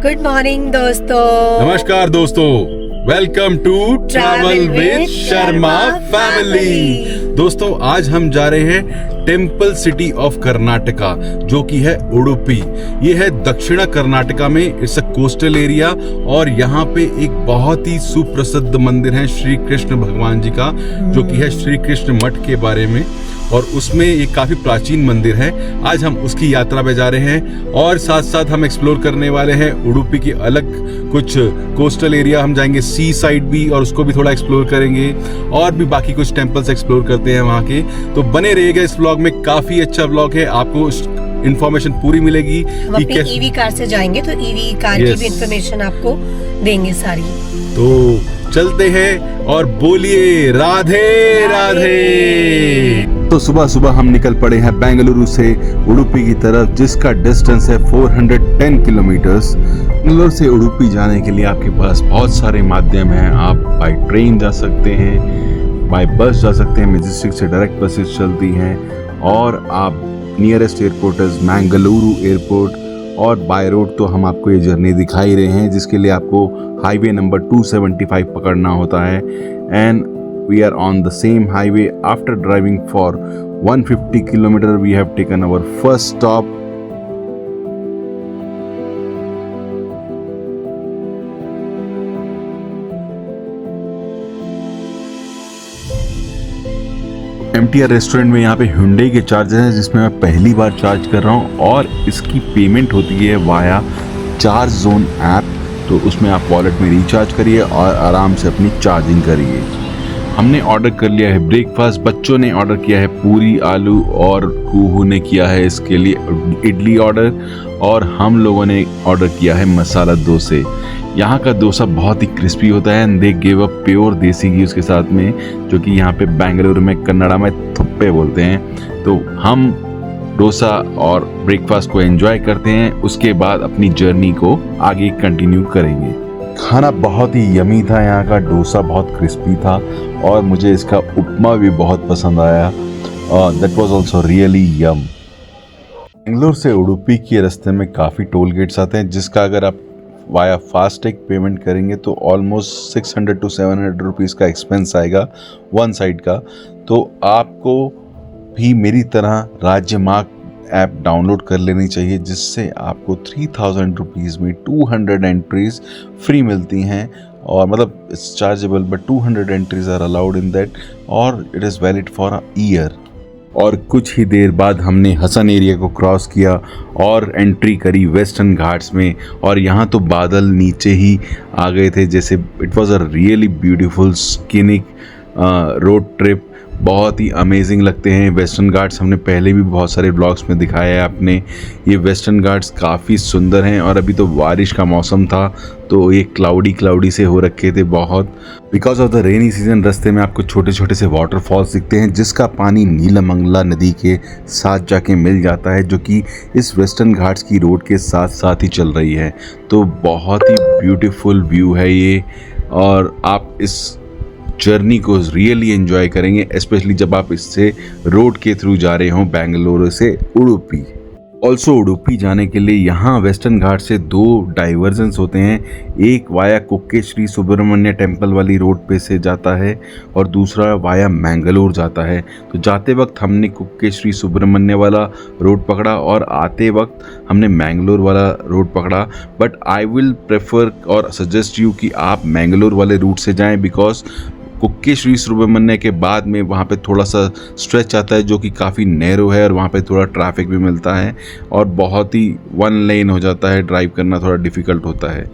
Good morning दोस्तों। नमस्कार दोस्तों, welcome to travel with Sharma family. दोस्तों आज हम जा रहे हैं टेम्पल सिटी ऑफ कर्नाटका जो कि है उडुपी। ये है दक्षिण कर्नाटका में, इट्स अ कोस्टल एरिया और यहाँ पे एक बहुत ही सुप्रसिद्ध मंदिर है श्री कृष्ण भगवान जी का, जो कि है श्री कृष्ण मठ के बारे में, और उसमें एक काफी प्राचीन मंदिर है। आज हम उसकी यात्रा पे जा रहे हैं और साथ साथ हम एक्सप्लोर करने वाले हैं उडुपी की अलग कुछ कोस्टल एरिया। हम जाएंगे सी साइड भी और उसको भी थोड़ा एक्सप्लोर करेंगे, और भी बाकी कुछ टेम्पल्स एक्सप्लोर करते हैं वहाँ के। तो बने रहिएगा इस व्लॉग में, काफी अच्छा व्लॉग है, आपको इन्फॉर्मेशन पूरी मिलेगी। हम अपनी ईवी कार से जाएंगे तो ईवी कार की भी इन्फॉर्मेशन आपको देंगे सारी। तो चलते हैं और बोलिए राधे राधे। तो सुबह सुबह हम निकल पड़े हैं बेंगलुरु से उडुपी की तरफ, जिसका डिस्टेंस है 410 किलोमीटर्स। बेंगलुरु से उडुपी जाने के लिए आपके पास बहुत सारे माध्यम हैं। आप बाय ट्रेन जा सकते हैं, बाय बस जा सकते हैं, मैजेस्टिक से डायरेक्ट बसेस चलती हैं, और आप nearest airport is Mangaluru airport, और बाय रोड तो हम आपको ये जर्नी दिखा ही रहे हैं, जिसके लिए आपको हाईवे नंबर 275 पकड़ना होता है। And we are on the same highway. After driving for 150 kilometers, we have taken our first stop. MTR restaurant में यहाँ पे Hyundai के चार्जर हैं, जिसमें मैं पहली बार चार्ज कर रहा हूँ, और इसकी पेमेंट होती है वाया चार्ज जोन ऐप। तो उसमें आप वॉलेट में रिचार्ज करिए और आराम से अपनी चार्जिंग करिए। हमने ऑर्डर कर लिया है ब्रेकफास्ट, बच्चों ने ऑर्डर किया है पूरी आलू, और कुहू ने किया है इसके लिए इडली ऑर्डर, और हम लोगों ने ऑर्डर किया है मसाला डोसे। यहाँ का डोसा बहुत ही क्रिस्पी होता है, and they give a pure देसी घी उसके साथ में, जो कि यहाँ पे बेंगलुरु में कन्नड़ा में थुप्पे बोलते हैं। तो हम डोसा और ब्रेकफास्ट को एंजॉय करते हैं, उसके बाद अपनी जर्नी को आगे कंटिन्यू करेंगे। खाना बहुत ही यमी था, यहाँ का डोसा बहुत क्रिस्पी था, और मुझे इसका उपमा भी बहुत पसंद आया। दैट वाज आल्सो रियली यम। बेंगलुरु से उडुपी के रास्ते में काफ़ी टोल गेट्स आते हैं, जिसका अगर आप वाया फास्टैग पेमेंट करेंगे तो ऑलमोस्ट 600 to 700 रुपीज़ का एक्सपेंस आएगा वन साइड का। तो आपको भी मेरी तरह राज्य मार्ग ऐप डाउनलोड कर लेनी चाहिए, जिससे आपको 3000 रुपीज़ में 200 एंट्रीज फ्री मिलती हैं, और मतलब it's chargeable but 200 entries are allowed in that, और it is valid for a year. और कुछ ही देर बाद हमने हसन एरिया को क्रॉस किया और एंट्री करी वेस्टर्न घाट्स में, और यहाँ तो बादल नीचे ही आ गए थे जैसे। It was a really beautiful scenic road trip, बहुत ही अमेजिंग लगते हैं वेस्टर्न घाट्स। हमने पहले भी बहुत सारे ब्लॉग्स में दिखाया है आपने। ये वेस्टर्न घाट्स काफ़ी सुंदर हैं, और अभी तो बारिश का मौसम था तो ये क्लाउडी से हो रखे थे बहुत। Because of the rainy season रास्ते में आपको छोटे छोटे से वाटरफॉल्स दिखते हैं, जिसका पानी नीलमंगला नदी के साथ जाके मिल जाता है, जो कि इस वेस्टर्न घाट्स की रोड के साथ साथ ही चल रही है। तो बहुत ही ब्यूटीफुल व्यू है ये, और आप इस जर्नी को रियली एंजॉय करेंगे, स्पेशली जब आप इससे रोड के थ्रू जा रहे हो बेंगलुरु से उडुपी। ऑल्सो उडुपी जाने के लिए यहाँ वेस्टर्न घाट से 2 डाइवर्जन्स होते हैं। एक वाया कुक्के श्री सुब्रमण्य टेम्पल वाली रोड पे से जाता है, और दूसरा वाया मैंगलोर जाता है। तो जाते वक्त हमने कुक्के श्री सुब्रमण्य वाला रोड पकड़ा, और आते वक्त हमने मैंगलोर वाला रोड पकड़ा। बट आई विल प्रेफर और सजेस्ट यू कि आप मैंगलोर वाले रूट से जाएं, बिकॉज कुक्के श्री सुब्रमण्य के बाद में वहाँ पे थोड़ा सा स्ट्रेच आता है, जो कि काफ़ी नैरो है, और वहाँ पे थोड़ा ट्रैफिक भी मिलता है, और बहुत ही वन लेन हो जाता है, ड्राइव करना थोड़ा डिफ़िकल्ट होता है।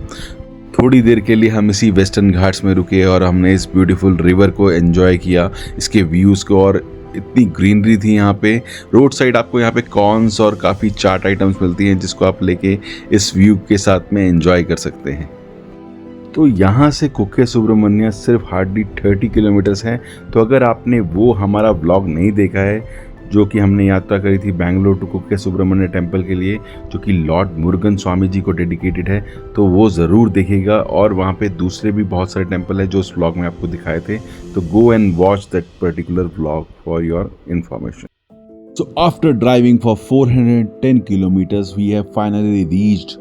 थोड़ी देर के लिए हम इसी वेस्टर्न घाट्स में रुके, और हमने इस ब्यूटीफुल रिवर को एंजॉय किया, इसके व्यूज़ को, और इतनी ग्रीनरी थी यहाँ पे। रोड साइड आपको यहाँ पे कॉर्न्स और काफ़ी चाट आइटम्स मिलती हैं, जिसको आप लेके इस व्यू के साथ में एंजॉय कर सकते हैं। तो यहाँ से कुक्के सुब्रमण्य सिर्फ हार्डली 30 किलोमीटर्स हैं। तो अगर आपने वो हमारा व्लॉग नहीं देखा है, जो कि हमने यात्रा करी थी बेंगलोर टू कुक्के सुब्रमण्य टेम्पल के लिए, जो कि लॉर्ड मुरुगन स्वामी जी को डेडिकेटेड है, तो वो ज़रूर देखेगा। और वहाँ पे दूसरे भी बहुत सारे टेम्पल है जो उस व्लॉग में आपको दिखाए थे, तो go and watch that particular vlog for your information. So after driving for 410 kilometers, we have finally reached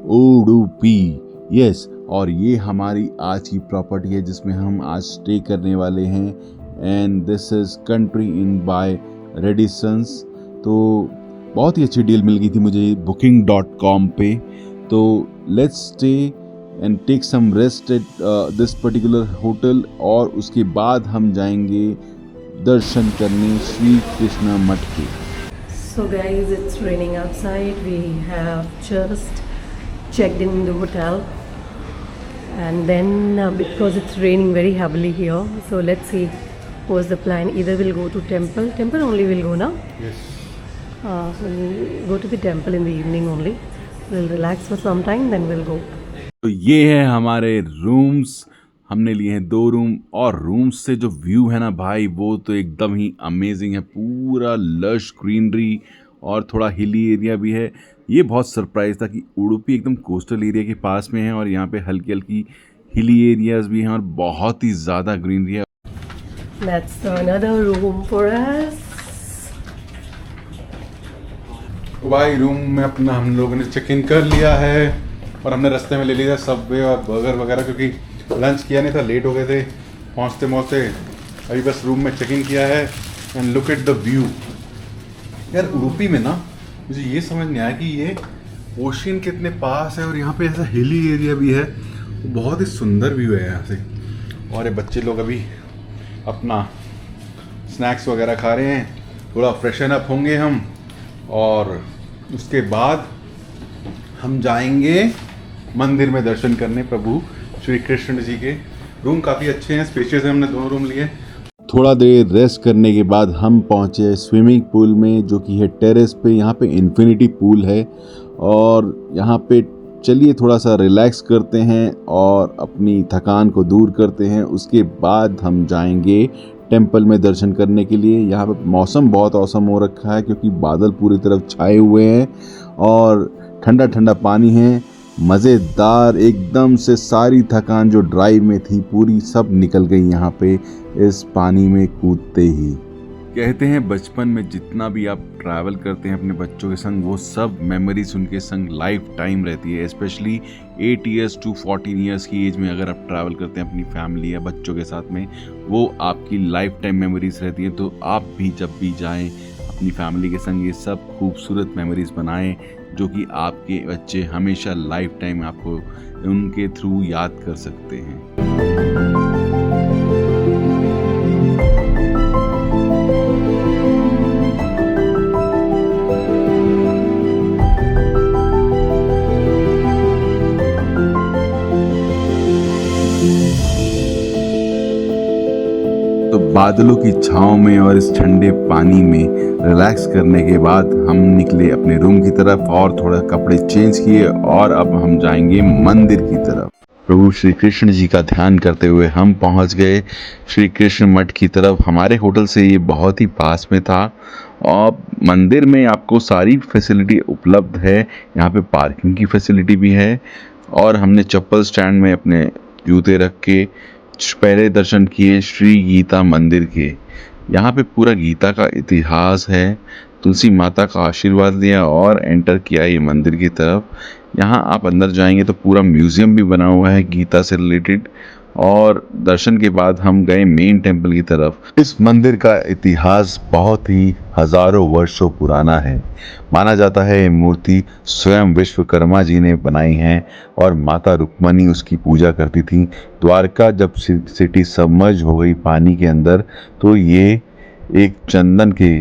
Udupi. Yes, और ये हमारी आज की प्रॉपर्टी है जिसमें हम आज स्टे करने वाले हैं। And this is country inn by Radisson's. तो बहुत ही अच्छी डील मिल गई थी मुझे booking.com पे। तो let's stay and take some rest at this particular hotel, और उसके बाद हम जाएंगे दर्शन करने श्री कृष्ण मठ के। So guys, it's raining outside. We have just checked in the hotel, and then because it's raining very heavily here, so let's see what's the plan. Either we'll go to temple only we'll go now. Yes. We'll go to the temple in the evening only. We'll relax for some time, then we'll go. तो ये है हमारे rooms. हमने लिए हैं 2 room, और rooms से जो व्यू है ना भाई, वो तो एकदम ही अमेजिंग है। पूरा लश ग्रीनरी और थोड़ा हिली एरिया भी है। ये बहुत सरप्राइज था कि उडुपी एकदम कोस्टल एरिया के पास में है, और यहाँ पे हल्की हल्की हिली एरियाज भी हैं, और बहुत ही ज़्यादा ग्रीनरी है। That's another room for us. तो भाई रूम में अपना हम लोगों ने चेक इन कर लिया है, और हमने रास्ते में ले लिया सबवे और बर्गर वगैरह, क्योंकि लंच किया नहीं था, लेट हो गए थे पहुँचते पहुँचते। अभी बस रूम में चेक इन किया है। And look at the view. यार उडुपी में ना मुझे ये समझ नहीं आया कि ये ओशियन कितने पास है, और यहाँ पे ऐसा हिली एरिया भी है। बहुत ही सुंदर व्यू है यहाँ से। और ये बच्चे लोग अभी अपना स्नैक्स वगैरह खा रहे हैं, थोड़ा फ्रेशन अप होंगे हम, और उसके बाद हम जाएंगे मंदिर में दर्शन करने प्रभु श्री कृष्ण जी के। रूम काफ़ी अच्छे हैं, स्पेशियस हैं। हमने 2 रूम लिए। थोड़ा देर रेस्ट करने के बाद हम पहुंचे स्विमिंग पूल में, जो कि है टेरेस पे। यहाँ पे इन्फिनिटी पूल है, और यहाँ पे चलिए थोड़ा सा रिलैक्स करते हैं और अपनी थकान को दूर करते हैं। उसके बाद हम जाएंगे टेंपल में दर्शन करने के लिए। यहाँ पे मौसम बहुत औसम हो रखा है, क्योंकि बादल पूरी तरफ छाए हुए हैं और ठंडा ठंडा पानी है। मज़ेदार एकदम से। सारी थकान जो ड्राइव में थी पूरी सब निकल गई यहाँ पे इस पानी में कूदते ही। कहते हैं बचपन में जितना भी आप ट्रैवल करते हैं अपने बच्चों के संग, वो सब मेमोरीज उनके संग लाइफ टाइम रहती है। स्पेशली 8 ईयर्स टू 14 ईयर्स की एज में अगर आप ट्रैवल करते हैं अपनी फैमिली या बच्चों के साथ में, वो आपकी लाइफ टाइम मेमोरीज रहती है। तो आप भी जब भी जाएं अपनी फैमिली के संग, ये सब खूबसूरत मेमोरीज बनाएं, जो कि आपके बच्चे हमेशा लाइफ टाइम आपको उनके थ्रू याद कर सकते हैं। तो बादलों की छांव में और इस ठंडे पानी में रिलैक्स करने के बाद हम निकले अपने रूम की तरफ, और थोड़ा कपड़े चेंज किए, और अब हम जाएंगे मंदिर की तरफ। प्रभु श्री कृष्ण जी का ध्यान करते हुए हम पहुंच गए श्री कृष्ण मठ की तरफ। हमारे होटल से ये बहुत ही पास में था, और मंदिर में आपको सारी फैसिलिटी उपलब्ध है। यहाँ पे पार्किंग की फैसिलिटी भी है, और हमने चप्पल स्टैंड में अपने जूते रख के पहले दर्शन किए श्री गीता मंदिर के। यहाँ पे पूरा गीता का इतिहास है। तुलसी माता का आशीर्वाद लिया और एंटर किया ये मंदिर की तरफ। यहाँ आप अंदर जाएंगे तो पूरा म्यूजियम भी बना हुआ है गीता से रिलेटेड, और दर्शन के बाद हम गए मेन टेम्पल की तरफ। इस मंदिर का इतिहास बहुत ही हजारों वर्षों पुराना है। माना जाता है ये मूर्ति स्वयं विश्वकर्मा जी ने बनाई है, और माता रुक्मणी उसकी पूजा करती थी। द्वारका जब सिटी सबमर्ज हो गई पानी के अंदर, तो ये एक चंदन के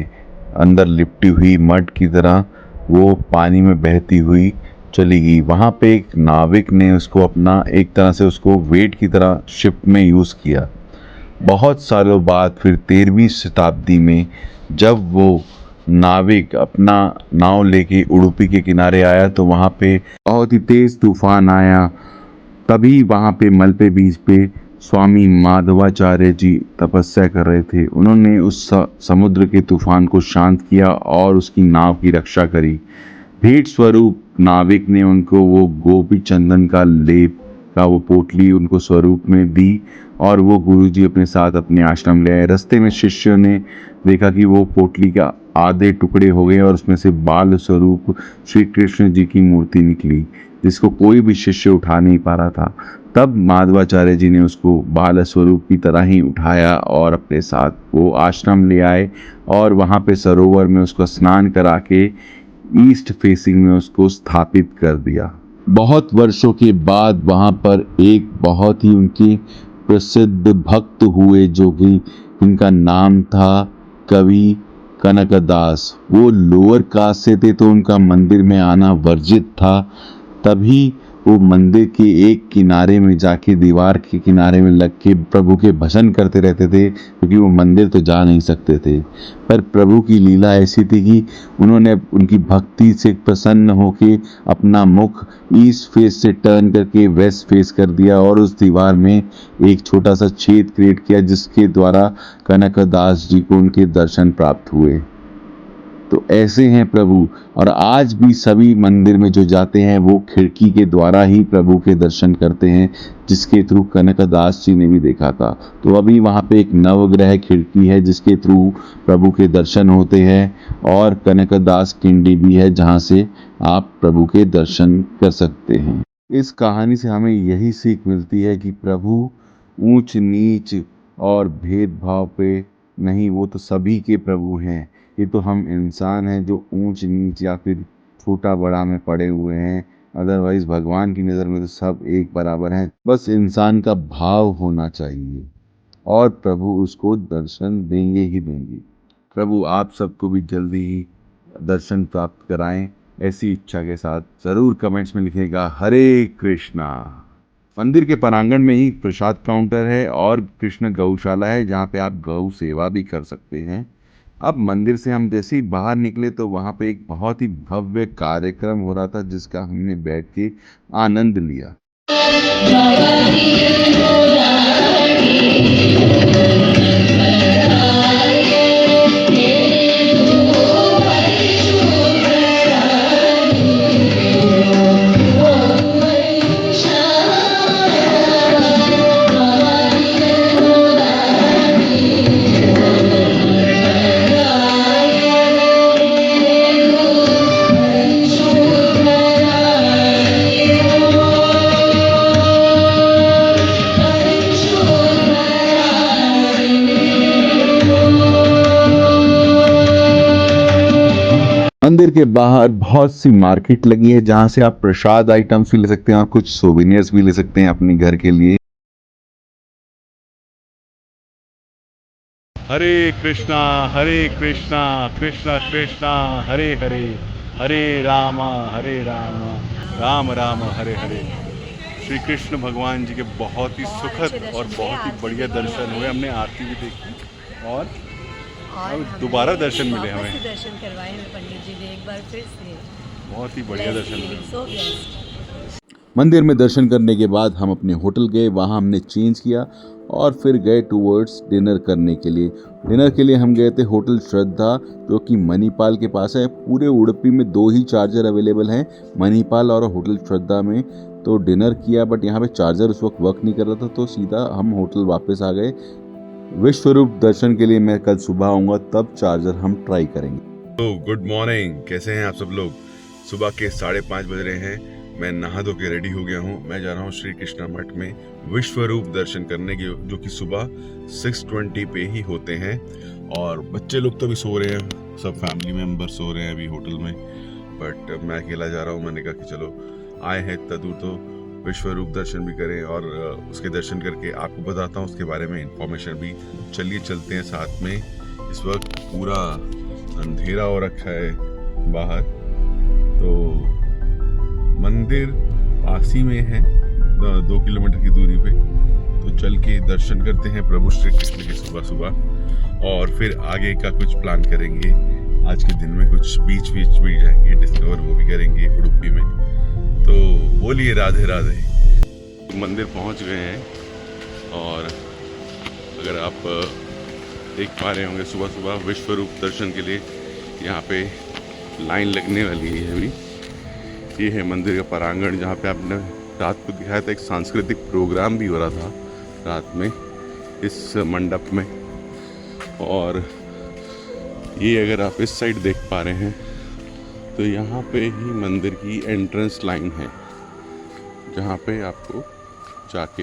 अंदर लिपटी हुई मठ की तरह वो पानी में बहती हुई चली गई। वहाँ पे एक नाविक ने उसको अपना एक तरह से उसको वेट की तरह शिप में यूज़ किया। बहुत सालों बाद फिर 13वीं शताब्दी में जब वो नाविक अपना नाव लेके उडुपी के किनारे आया, तो वहाँ पे बहुत ही तेज़ तूफान आया। तभी वहाँ पे मलपे बीच पे स्वामी माधवाचार्य जी तपस्या कर रहे थे। उन्होंने उस समुद्र के तूफान को शांत किया और उसकी नाव की रक्षा करी। भेंट स्वरूप नाविक ने उनको वो गोपी चंदन का लेप का वो पोटली उनको स्वरूप में दी और वो गुरुजी अपने साथ अपने आश्रम ले आए। रास्ते में शिष्यों ने देखा कि वो पोटली का आधे टुकड़े हो गए और उसमें से बाल स्वरूप श्री कृष्ण जी की मूर्ति निकली, जिसको कोई भी शिष्य उठा नहीं पा रहा था। तब माधवाचार्य जी ने उसको बाल स्वरूप की तरह ही उठाया और अपने साथ वो आश्रम ले आए और वहाँ पे सरोवर में उसको स्नान करा के ईस्ट फेसिंग में उसको स्थापित कर दिया। बहुत वर्षों के बाद वहाँ पर एक बहुत ही उनके प्रसिद्ध भक्त हुए जो कि इनका नाम था कवि कनकदास। वो लोअर कास्ट से थे तो उनका मंदिर में आना वर्जित था। तभी वो मंदिर के एक किनारे में जाके दीवार के किनारे में लग के प्रभु के भजन करते रहते थे, क्योंकि वो मंदिर तो जा नहीं सकते थे। पर प्रभु की लीला ऐसी थी कि उन्होंने उनकी भक्ति से प्रसन्न होके अपना मुख ईस्ट फेस से टर्न करके वेस्ट फेस कर दिया और उस दीवार में एक छोटा सा छेद क्रिएट किया, जिसके द्वारा कनकदास जी को उनके दर्शन प्राप्त हुए। तो ऐसे हैं प्रभु। और आज भी सभी मंदिर में जो जाते हैं वो खिड़की के द्वारा ही प्रभु के दर्शन करते हैं, जिसके थ्रू कनकदास जी ने भी देखा था। तो अभी वहाँ पे एक नवग्रह खिड़की है जिसके थ्रू प्रभु के दर्शन होते हैं और कनकदास किंडी भी है जहाँ से आप प्रभु के दर्शन कर सकते हैं। इस कहानी से हमें यही सीख मिलती है कि प्रभु ऊंच नीच और भेदभाव पे नहीं, वो तो सभी के प्रभु हैं। ये तो हम इंसान हैं जो ऊंच नीच या फिर छोटा बड़ा में पड़े हुए हैं। अदरवाइज भगवान की नज़र में तो सब एक बराबर हैं। बस इंसान का भाव होना चाहिए और प्रभु उसको दर्शन देंगे ही देंगे। प्रभु आप सबको भी जल्दी ही दर्शन प्राप्त कराएं, ऐसी इच्छा के साथ ज़रूर कमेंट्स में लिखेगा हरे कृष्णा। मंदिर के प्रांगण में ही प्रसाद काउंटर है और कृष्ण गौशाला है जहाँ पे आप गौ सेवा भी कर सकते हैं। अब मंदिर से हम जैसे ही बाहर निकले तो वहाँ पे एक बहुत ही भव्य कार्यक्रम हो रहा था जिसका हमने बैठ के आनंद लिया। मंदिर के बाहर बहुत सी मार्केट लगी है जहां से आप प्रसाद आइटम्स भी ले सकते हैं और कुछ सोवेनियर्स भी ले सकते हैं अपने घर के लिए। हरे कृष्णा कृष्णा कृष्णा हरे हरे, हरे राम राम राम हरे हरे। श्री कृष्ण भगवान जी के बहुत ही सुखद और बहुत ही बढ़िया दर्शन हुए। हमने आरती भी देखी और दोबारा दर्शन मिले हमें। दर्शन करवाए हमें पंडित जी ने एक बार फिर से। बहुत ही बढ़िया दर्शन हुए। मंदिर में दर्शन करने के बाद हम अपने होटल गए, वहाँ हमने चेंज किया और फिर गए टूवर्ड्स डिनर करने के लिए। डिनर के लिए हम गए थे होटल श्रद्धा, जो कि मणिपाल के पास है। पूरे उडुपी में 2 ही चार्जर अवेलेबल हैं, मणिपाल और होटल श्रद्धा में। तो डिनर किया बट यहाँ पे चार्जर उस वक्त वर्क नहीं कर रहा था, तो सीधा हम होटल वापस आ गए। विश्वरूप दर्शन के लिए मैं कल सुबह आऊँगा, तब चार्जर हम ट्राई करेंगे। तो गुड मॉर्निंग, कैसे हैं आप सब लोग। सुबह के 5:30 बज रहे हैं। मैं नहा धो के रेडी हो गया हूँ। मैं जा रहा हूँ श्री कृष्णा मठ में विश्वरूप दर्शन करने के, जो कि सुबह 6:20 पे ही होते हैं। और बच्चे लोग तो अभी सो रहे हैं, सब फैमिली मेंबर सो रहे हैं अभी होटल में, बट मैं अकेला जा रहा हूँ। मैंने कहा कि चलो आए हैं इतना दूर तो विश्वरूप दर्शन भी करें और उसके दर्शन करके आपको बताता हूँ उसके बारे में इंफॉर्मेशन भी। चलिए चलते हैं साथ में। इस वक्त पूरा अंधेरा हो रखा है बाहर, तो मंदिर पास ही में है 2 किलोमीटर की दूरी पे। तो चल के दर्शन करते हैं प्रभु श्री कृष्ण के सुबह सुबह, और फिर आगे का कुछ प्लान करेंगे। आज के दिन में कुछ बीच भी जाएंगे डिस्कवर, वो भी करेंगे उडुपी में। तो बोलिए राधे राधे। मंदिर पहुंच गए हैं और अगर आप देख पा रहे होंगे सुबह सुबह विश्वरूप दर्शन के लिए यहाँ पे लाइन लगने वाली है अभी। ये है मंदिर का प्रांगण जहाँ पे आपने रात को दिखाया था, एक सांस्कृतिक प्रोग्राम भी हो रहा था रात में इस मंडप में। और ये अगर आप इस साइड देख पा रहे हैं तो यहाँ पे ही मंदिर की एंट्रेंस लाइन है, जहाँ पे आपको जाके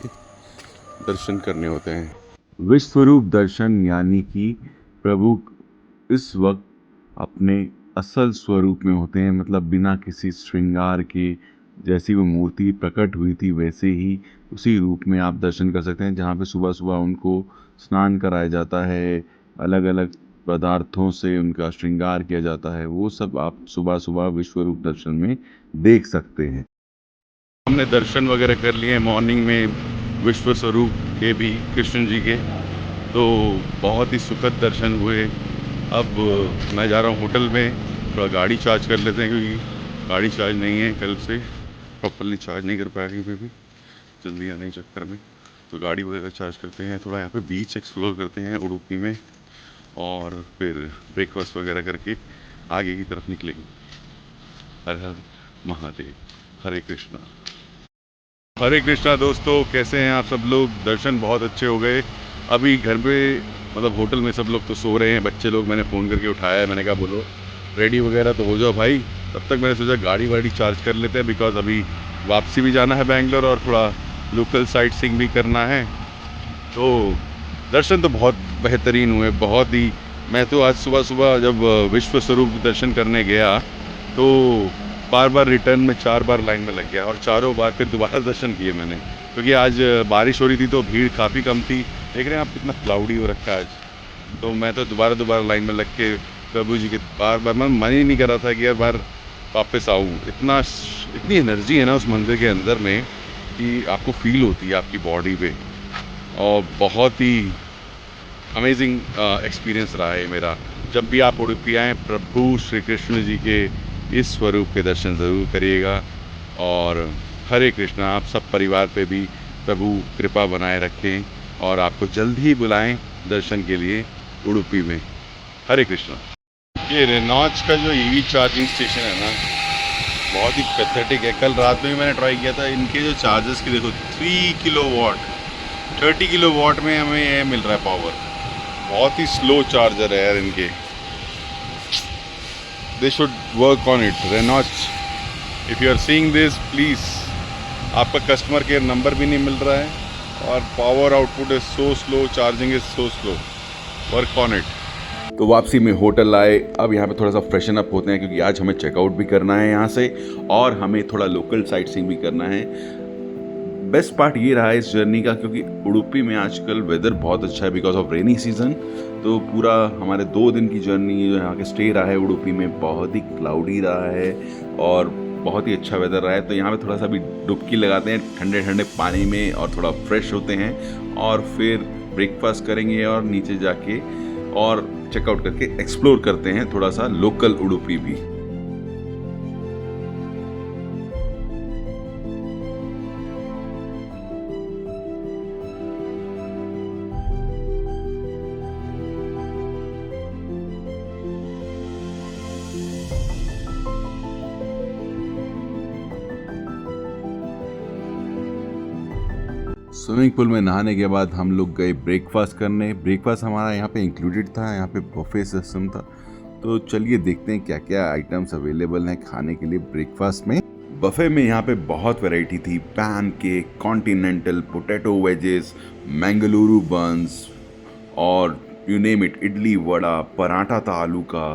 दर्शन करने होते हैं। विश्वरूप दर्शन यानी कि प्रभु इस वक्त अपने असल स्वरूप में होते हैं, मतलब बिना किसी श्रृंगार के, जैसी वो मूर्ति प्रकट हुई थी वैसे ही उसी रूप में आप दर्शन कर सकते हैं। जहाँ पे सुबह सुबह उनको स्नान कराया जाता है, अलग अलग पदार्थों से उनका श्रृंगार किया जाता है, वो सब आप सुबह सुबह विश्वरूप दर्शन में देख सकते हैं। हमने दर्शन वगैरह कर लिए मॉर्निंग में विश्व स्वरूप के भी, कृष्ण जी के, तो बहुत ही सुखद दर्शन हुए। अब मैं जा रहा हूँ होटल में, थोड़ा गाड़ी चार्ज कर लेते हैं क्योंकि गाड़ी चार्ज नहीं है, कल से प्रॉपरली चार्ज नहीं कर पाया कहीं पे भी जल्दी आने के चक्कर में, तो गाड़ी वगैरह चार्ज करते हैं। थोड़ा यहाँ पे बीच एक्सप्लोर करते हैं उडुपी में और फिर ब्रेकफास्ट वगैरह करके आगे की तरफ निकलेंगे। हर हर महादेव, हरे कृष्णा। हरे कृष्णा दोस्तों, कैसे हैं आप सब लोग? दर्शन बहुत अच्छे हो गए। अभी घर पे मतलब होटल में सब लोग तो सो रहे हैं, बच्चे लोग मैंने फ़ोन करके उठाया है, मैंने कहा बोलो रेडी वगैरह तो हो जाओ भाई। तब तक मैंने सोचा गाड़ी वाड़ी चार्ज कर लेते हैं, बिकॉज अभी वापसी भी जाना है बैंगलोर और थोड़ा लोकल साइट सीइंग भी करना है। तो दर्शन तो बहुत बेहतरीन हुए, बहुत ही। मैं तो आज सुबह सुबह जब विश्व स्वरूप दर्शन करने गया तो बार बार रिटर्न में 4 बार लाइन में लग गया और चारों बार फिर दोबारा दर्शन किए मैंने, क्योंकि आज बारिश हो रही थी तो भीड़ काफ़ी कम थी। देख रहे हैं आप कितना क्लाउडी हो रखा है आज, तो मैं तो दोबारा लाइन में लग के प्रभु जी के बार बार मन ही नहीं कर रहा था कि यार बार वापस आऊँ। इतनी एनर्जी है ना उस मंदिर के अंदर में कि आपको फील होती है आपकी बॉडी पे, और बहुत ही अमेजिंग एक्सपीरियंस रहा है मेरा। जब भी आप उडुपी आएँ, प्रभु श्री कृष्ण जी के इस स्वरूप के दर्शन ज़रूर करिएगा। और हरे कृष्णा। आप सब परिवार पे भी प्रभु कृपा बनाए रखें और आपको जल्द ही बुलाएं दर्शन के लिए उडुपी में। हरे कृष्णा। ये रेनॉल्ड्स का जो ईवी चार्जिंग स्टेशन है ना, बहुत ही पैथेटिक है। कल रात में भी मैंने ट्राई किया था। इनके जो चार्जर्स की देखो 3 किलोवाट, 30 किलोवाट में हमें ये मिल रहा है पावर। बहुत ही स्लो चार्जर है यार इनके। They should work on it. Reynolds, if you are seeing this please, आपका कस्टमर केयर नंबर भी नहीं मिल रहा है और power output is so slow, charging is so slow. Work on it. तो वापसी में होटल आए, अब यहाँ पे थोड़ा सा फ्रेशन अप होते हैं क्योंकि आज हमें चेकआउट भी करना है यहाँ से और हमें थोड़ा लोकल साइट सीइंग भी करना है। बेस्ट पार्ट ये रहा है इस जर्नी का, क्योंकि उडुपी में आजकल वेदर बहुत अच्छा है बिकॉज ऑफ रेनी सीजन। तो पूरा हमारे 2 दिन की जर्नी जो यहाँ के स्टे रहा है उडुपी में, बहुत ही क्लाउडी रहा है और बहुत ही अच्छा वेदर रहा है। तो यहाँ पे थोड़ा सा भी डुबकी लगाते हैं ठंडे ठंडे पानी में और थोड़ा फ्रेश होते हैं और फिर ब्रेकफास्ट करेंगे और नीचे जाके और चेकआउट करके एक्सप्लोर करते हैं थोड़ा सा लोकल उडुपी भी। स्विमिंग पूल में नहाने के बाद हम लोग गए ब्रेकफास्ट करने। ब्रेकफास्ट हमारा यहाँ पे इंक्लूडेड था, यहाँ पे बफे सिस्टम था। तो चलिए देखते हैं क्या क्या आइटम्स अवेलेबल हैं खाने के लिए ब्रेकफास्ट में। बफे में यहाँ पे बहुत वैरायटी थी, pancake, continental, potato wedges, Mangaluru buns और you name it, idli, vada, paratha था आलू का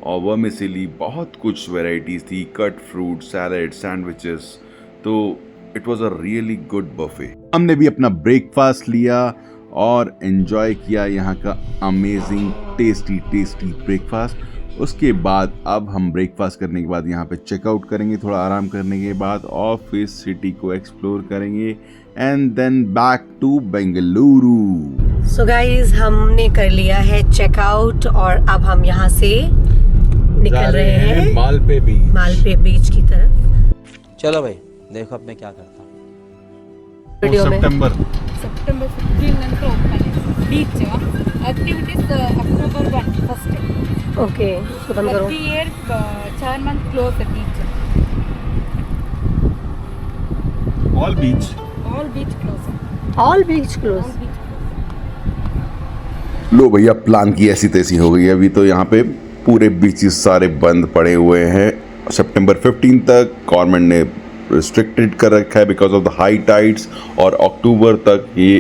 और वर्मिसेली, बहुत कुछ वैरायटीज़ थी, कट फ्रूट, सैलेड, सैंडविचेस। तो it was a really good buffet. हमने भी अपना ब्रेकफास्ट लिया और एंजॉय किया यहाँ का अमेजिंग टेस्टी ब्रेकफास्ट। उसके बाद अब हम ब्रेकफास्ट करने के बाद यहाँ पे चेकआउट करेंगे थोड़ा आराम करने के बाद और फिर सिटी को एक्सप्लोर करेंगे and then back to Bengaluru. So guys, हमने कर लिया है चेकआउट और अब हम यहाँ से निकल रहे हैं मालपे बीच की तरफ। चलो भाई, देखो अब मैं क्या करता हूँ। वीडियो में सितंबर 15 ನಂತರ open beach activities October 1 first okay, तो बंद करो। every year 4 months close the beach. All beach All beach closed. All beach closed. All beach. लो भैया, प्लान की ऐसी तैसी हो गई। अभी तो यहाँ पे पूरे बीचेस सारे बंद पड़े हुए हैं। सितंबर 15 तक गवर्नमेंट ने रिस्ट्रिक्टेड कर रखा है because of the high tides, और अक्टूबर तक ये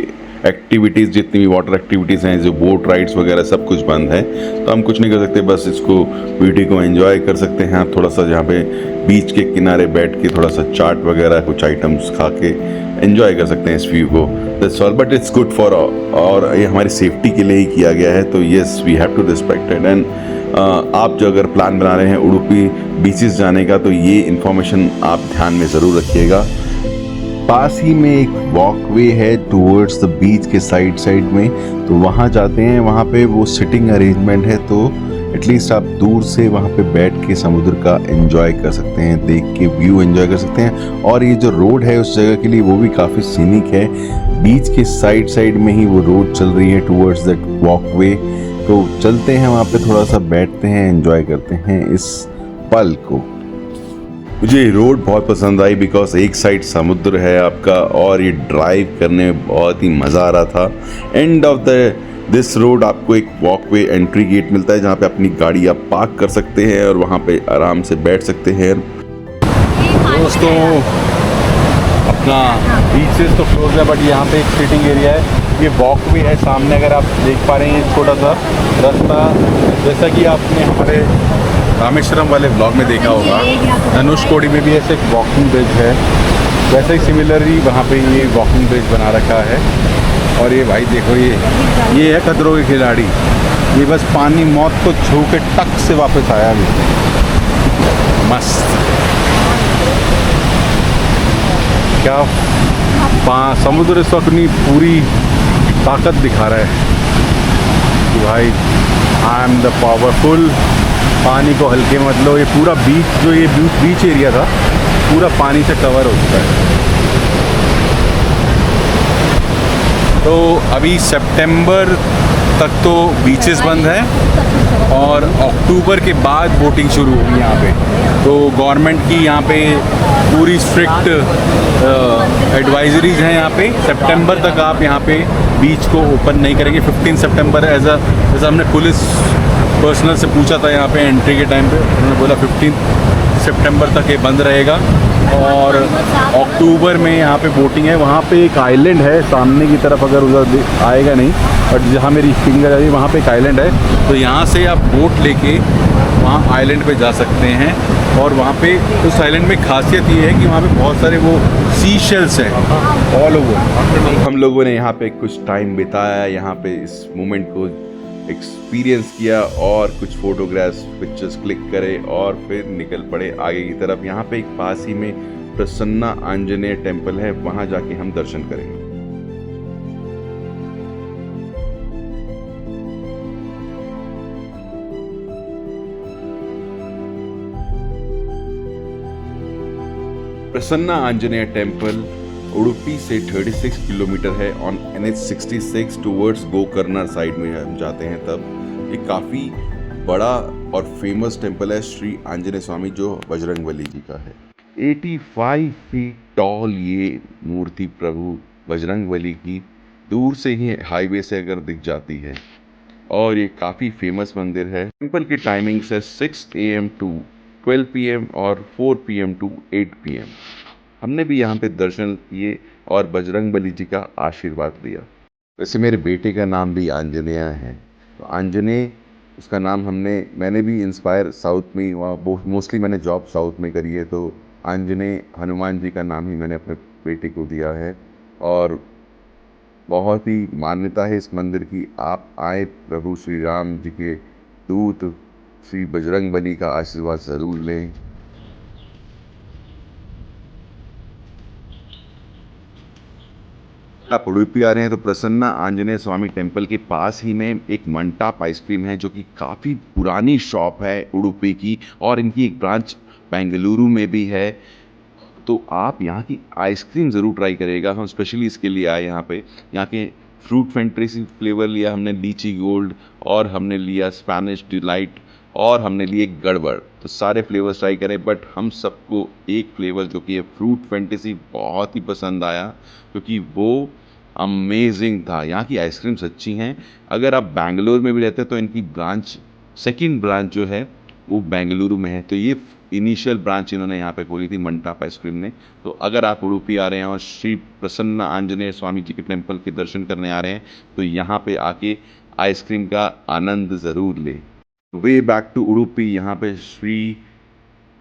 एक्टिविटीज़, जितनी भी वाटर एक्टिविटीज़ हैं, जो बोट राइड्स वगैरह, सब कुछ बंद है। तो हम कुछ नहीं कर सकते, बस इसको ब्यूटी को एंजॉय कर सकते हैं। थोड़ा सा जहाँ पे बीच के किनारे बैठ के थोड़ा सा चाट वगैरह कुछ आइटम्स खा के एंजॉय कर सकते हैं इस व्यू को। That's all, but it's good for, और ये हमारी सेफ्टी के लिए ही किया गया है। तो yes, we have to respect it. And आप जो अगर प्लान बना रहे हैं उडुपी बीचेस जाने का, तो ये इन्फॉर्मेशन आप ध्यान में ज़रूर रखिएगा। पास ही में एक वॉकवे है टूवर्ड्स द बीच के साइड में, तो वहाँ जाते हैं। वहाँ पे वो सिटिंग अरेंजमेंट है, तो एटलीस्ट आप दूर से वहाँ पे बैठ के समुद्र का एंजॉय कर सकते हैं, देख के व्यू एंजॉय कर सकते हैं। और ये जो रोड है उस जगह के लिए, वो भी काफ़ी सीनिक है। बीच के साइड में ही वो रोड चल रही है टूवर्ड्स दैट वॉकवे। तो चलते हैं वहाँ पे, थोड़ा सा बैठते हैं, एंजॉय करते हैं इस पल को। मुझे ये रोड बहुत पसंद आई बिकॉज एक साइड समुद्र है आपका, और ये ड्राइव करने में बहुत ही मज़ा आ रहा था। एंड ऑफ दिस रोड आपको एक वॉकवे एंट्री गेट मिलता है, जहाँ पे अपनी गाड़ी आप पार्क कर सकते हैं और वहाँ पे आराम से बैठ सकते हैं। दोस्तों, अपना बीचेस तो क्लोज है, बट यहाँ पे एक सिटिंग एरिया है। ये वॉकवे है सामने, अगर आप देख पा रहे हैं, छोटा सा रास्ता, जैसा कि आपने हमारे रामेश्वरम वाले ब्लॉग में देखा होगा। धनुषकोडी में भी ऐसे एक वॉकिंग ब्रिज है, वैसे ही सिमिलरली वहाँ पे ये वॉकिंग ब्रिज बना रखा है। और ये भाई देखो, ये है खतरों के खिलाड़ी। ये बस पानी मौत को छू के टक से वापस आया अभी। मस्त, क्या समुद्र इस वक्त अपनी पूरी ताकत दिखा रहा है कि भाई आई एम द पावरफुल। पानी को हल्के मत लो। ये पूरा बीच, जो ये बीच एरिया था, पूरा पानी से कवर हो चुका है। तो अभी सितंबर तक तो बीचेस बंद है, और अक्टूबर के बाद बोटिंग शुरू होगी यहाँ पे। तो गवर्नमेंट की यहाँ पे पूरी स्ट्रिक्ट एडवाइजरीज हैं यहाँ पे। सितंबर तक आप यहाँ पे बीच को ओपन नहीं करेंगे। 15 सितंबर जैसा हमने पुलिस पर्सनल से पूछा था यहाँ पे एंट्री के टाइम पे, उन्होंने बोला 15 सितंबर तक ये बंद रहेगा। और अक्टूबर में यहाँ पे बोटिंग है। वहाँ पे एक आइलैंड है सामने की तरफ, अगर उधर आएगा नहीं, बट जहाँ मेरी फिंगर आ रही है वहाँ पे एक आइलैंड है। तो यहाँ से आप बोट लेके वहाँ आइलैंड पे जा सकते हैं। और वहाँ पे उस आइलैंड में खासियत ये है कि वहाँ पे बहुत सारे वो सी शेल्स हैं ऑल ओवर। हम लोगों ने यहाँ पे कुछ टाइम बिताया, यहाँ पे इस मोमेंट को एक्सपीरियंस किया, और कुछ फोटोग्राफ्स, पिक्चर्स क्लिक करे, और फिर निकल पड़े आगे की तरफ। यहाँ पे एक पास ही में प्रसन्ना आंजनेय टेम्पल है, वहाँ जाके हम दर्शन करेंगे। प्रसन्ना आंजनेय टेम्पल उडुपी से 36 किलोमीटर है on NH66 towards Gokarna side में हम जाते हैं तब। ये काफ़ी बड़ा और फेमस टेम्पल है श्री आंजनेय स्वामी, जो बजरंगबली जी का है। 85 फीट टॉल ये मूर्ति प्रभु बजरंगबली की दूर से ही हाईवे से अगर दिख जाती है, और ये काफ़ी फेमस मंदिर है। टेम्पल की टाइमिंग्स है 6 AM टू 12 PM और 4 PM टू 8 PM। हमने भी यहाँ पे दर्शन किए और बजरंगबली जी का आशीर्वाद लिया। वैसे मेरे बेटे का नाम भी आंजनेय है, तो आंजनेय उसका नाम मैंने भी इंस्पायर साउथ में, वहाँ मोस्टली मैंने जॉब साउथ में करी है, तो आंजनेय हनुमान जी का नाम ही मैंने अपने बेटे को दिया है। और बहुत ही मान्यता है इस मंदिर की। आप आए, प्रभु श्री राम जी के दूत श्री बजरंगबली का आशीर्वाद ज़रूर लें। आप उडुपी आ रहे हैं तो प्रसन्ना आंजनेय स्वामी टेम्पल के पास ही में एक मंटाप आइसक्रीम है, जो कि काफ़ी पुरानी शॉप है उडुपी की, और इनकी एक ब्रांच बेंगलुरु में भी है। तो आप यहाँ की आइसक्रीम ज़रूर ट्राई करिएगा। हम स्पेशली इसके लिए आए यहाँ पे। यहाँ के फ्रूट फैंटेसी फ्लेवर लिया हमने, लीची गोल्ड, और हमने लिया स्पैनिश डिलाइट, और हमने लिए गड़बड़। तो सारे फ्लेवर्स ट्राई करें, बट हम सबको एक फ्लेवर जो कि है फ्रूट फैंटेसी बहुत ही पसंद आया, क्योंकि वो अमेजिंग था। यहाँ की आइसक्रीम्स अच्छी हैं। अगर आप बैंगलोर में भी रहते हैं तो इनकी ब्रांच, सेकंड ब्रांच जो है वो बेंगलुरु में है। तो ये इनिशियल ब्रांच इन्होंने यहाँ पे खोली थी मंटाप आइसक्रीम ने। तो अगर आप उडुपी आ रहे हैं और श्री प्रसन्न आंजनेय स्वामी जी के टेम्पल के दर्शन करने आ रहे हैं तो यहाँ पे आके आइसक्रीम का आनंद ज़रूर लें। वे बैक टू उडुपी, यहाँ पे श्री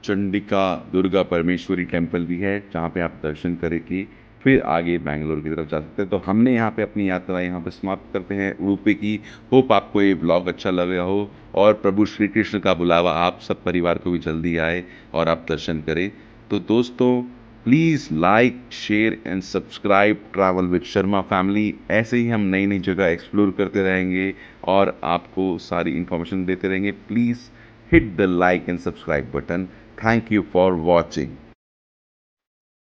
चंडिका दुर्गा परमेश्वरी टेम्पल भी है जहाँ पे आप दर्शन करके फिर आगे बैंगलोर की तरफ जा सकते हैं। तो हमने यहाँ पे अपनी यात्रा यहाँ पे समाप्त करते हैं उडुपी की। होप आपको ये ब्लॉग अच्छा लगा हो और प्रभु श्री कृष्ण का बुलावा आप सब परिवार को भी जल्दी आए और आप दर्शन करें। तो दोस्तों, please like, share and subscribe travel with Sharma family. ऐसे ही हम नई नई जगह एक्सप्लोर करते रहेंगे और आपको सारी इन्फॉर्मेशन देते रहेंगे। Please hit the like and subscribe button. Thank you for watching.